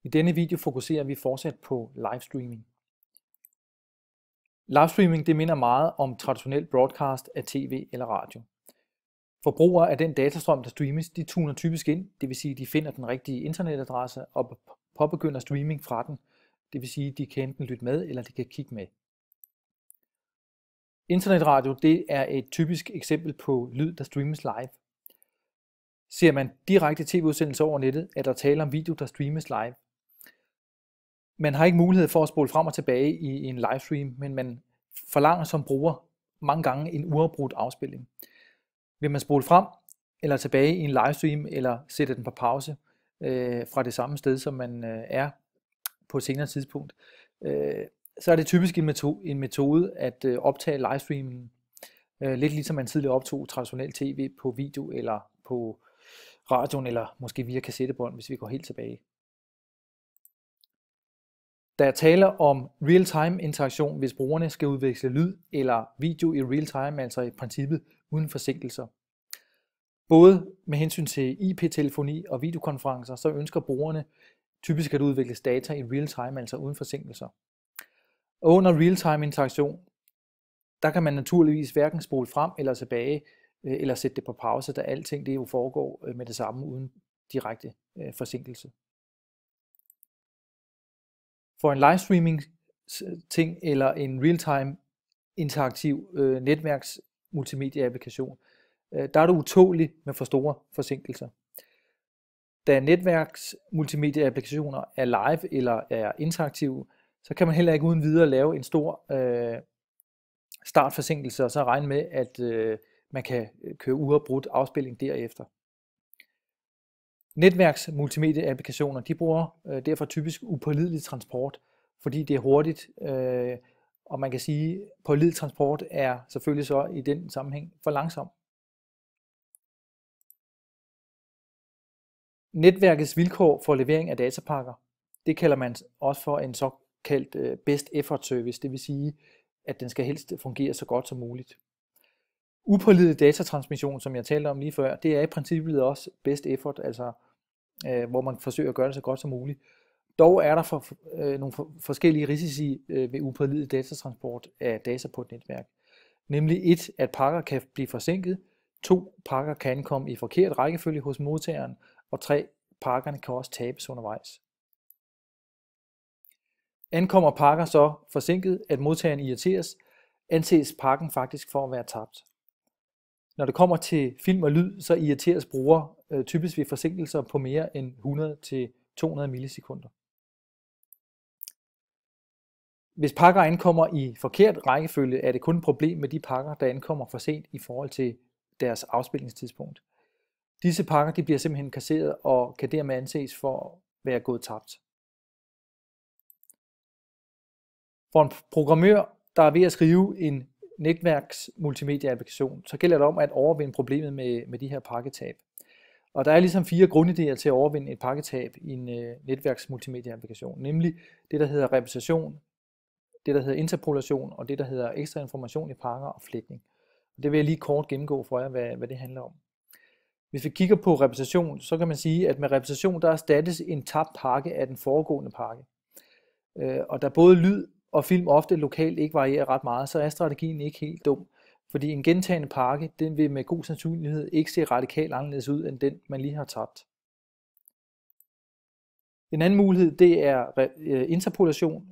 I denne video fokuserer vi fortsat på livestreaming. Livestreaming det minder meget om traditionel broadcast af tv eller radio. Forbrugere af den datastrøm, der streames, de tuner typisk ind, det vil sige, de finder den rigtige internetadresse og påbegynder streaming fra den. Det vil sige, de kan enten lytte med, eller de kan kigge med. Internetradio det er et typisk eksempel på lyd, der streames live. Ser man direkte tv-udsendelser over nettet, er der tale om video, der streames live. Man har ikke mulighed for at spole frem og tilbage i en livestream, men man forlanger som bruger mange gange en uafbrudt afspilning. Vil man spole frem eller tilbage i en livestream, eller sætte den på pause fra det samme sted, som man er på et senere tidspunkt, så er det typisk en metode at optage livestreamingen. Lidt ligesom man tidligere optog traditionel tv på video eller på radioen, eller måske via kassettebånd, hvis vi går helt tilbage. Der er tale om real-time interaktion, hvis brugerne skal udveksle lyd eller video i real-time, altså i princippet uden forsinkelser. Både med hensyn til IP-telefoni og videokonferencer, så ønsker brugerne typisk at udvikles data i real-time, altså uden forsinkelser. Og under real-time interaktion, der kan man naturligvis hverken spole frem eller tilbage, eller sætte det på pause, da alting det jo foregår med det samme uden direkte forsinkelse. For en livestreaming ting eller en real-time interaktiv netværks multimedia applikation, der er det utåligt med for store forsinkelser. Da netværks multimedia applikationer er live eller er interaktive, så kan man heller ikke uden videre lave en stor startforsinkelse og så regne med, at man kan køre uafbrudt afspilning derefter. Netværks multimedia applikationer de bruger derfor typisk upålidelig transport, fordi det er hurtigt, og man kan sige, at pålidelig transport er selvfølgelig så i den sammenhæng for langsom. Netværkets vilkår for levering af datapakker, det kalder man også for en såkaldt best effort service, det vil sige, at den skal helst fungere så godt som muligt. Upålidelig datatransmission, som jeg talte om lige før, det er i princippet også best effort, altså hvor man forsøger at gøre det så godt som muligt. Dog er der nogle forskellige risici ved upålidelig datatransport af data på et netværk. Nemlig 1, at pakker kan blive forsinket, 2, pakker kan ankomme i forkert rækkefølge hos modtageren, og 3, pakkerne kan også tabes undervejs. Ankommer pakker så forsinket, at modtageren irriteres, anses pakken faktisk for at være tabt. Når det kommer til film og lyd, så irriteres brugere typisk ved forsinkelser på mere end 100-200 millisekunder. Hvis pakker ankommer i forkert rækkefølge, er det kun et problem med de pakker, der ankommer for sent i forhold til deres afspilningstidspunkt. Disse pakker de bliver simpelthen kasseret og kan dermed anses for at være gået tabt. For en programmør, der er ved at skrive en netværks multimedia applikation, så gælder det om at overvinde problemet med de her pakketab. Og der er ligesom 4 grundidéer til at overvinde et pakketab i en netværks multimedia applikation, nemlig det der hedder repræsentation, det der hedder interpolation og det der hedder ekstra information i pakker og flætning. Det vil jeg lige kort gennemgå for jer, hvad det handler om. Hvis vi kigger på repræsentation, så kan man sige, at med repræsentation der erstattes en tabt pakke af den foregående pakke. Og da både lyd og film ofte lokalt ikke varierer ret meget, så er strategien ikke helt dum. Fordi en gentagende pakke, den vil med god sandsynlighed ikke se radikalt anderledes ud, end den man lige har tabt. En anden mulighed, det er interpolation,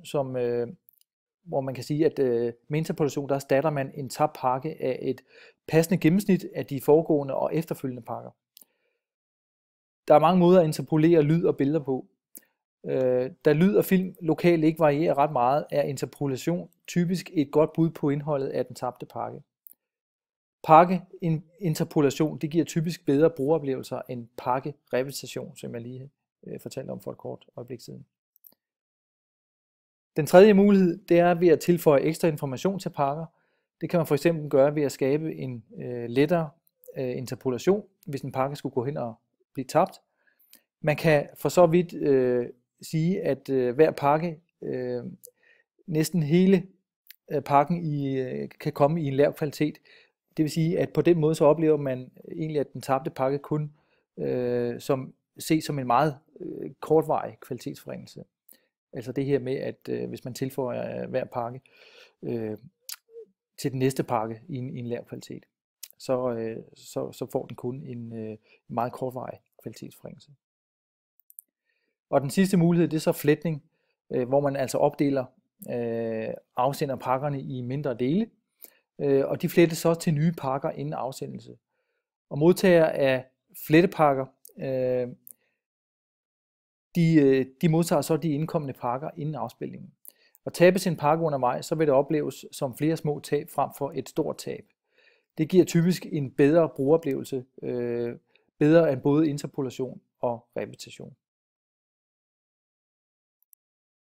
hvor man kan sige, at med interpolation, der erstatter man en tabt pakke af et passende gennemsnit af de foregående og efterfølgende pakker. Der er mange måder at interpolere lyd og billeder på. Da lyd og film lokalt ikke varierer ret meget, er interpolation typisk et godt bud på indholdet af den tabte pakke. Pakkeinterpolation det giver typisk bedre brugeroplevelser end pakkerepræsentation, som jeg lige fortalte om for et kort øjeblik siden. Den tredje mulighed det er ved at tilføje ekstra information til pakker. Det kan man for eksempel gøre ved at skabe en lettere interpolation, hvis en pakke skulle gå hen og blive tabt. Man kan for så vidt sige, at hver pakke, næsten hele pakken kan komme i en lav kvalitet. Det vil sige, at på den måde så oplever man egentlig, at den tabte pakke kun ses som en meget kortvarig kvalitetsforringelse. Altså det her med, at hvis man tilføjer hver pakke til den næste pakke i en lav kvalitet, så får den kun en meget kortvarig kvalitetsforringelse. Og den sidste mulighed, det er så fletning, hvor man altså opdeler afsenderpakkerne i mindre dele, og de flettes så til nye pakker inden afsendelse. Og modtager af flettepakker, de modtager så de indkommende pakker inden afspilningen. Og tabes en pakke undervejs, så vil det opleves som flere små tab frem for et stort tab. Det giver typisk en bedre brugeroplevelse, bedre end både interpolation og repetition.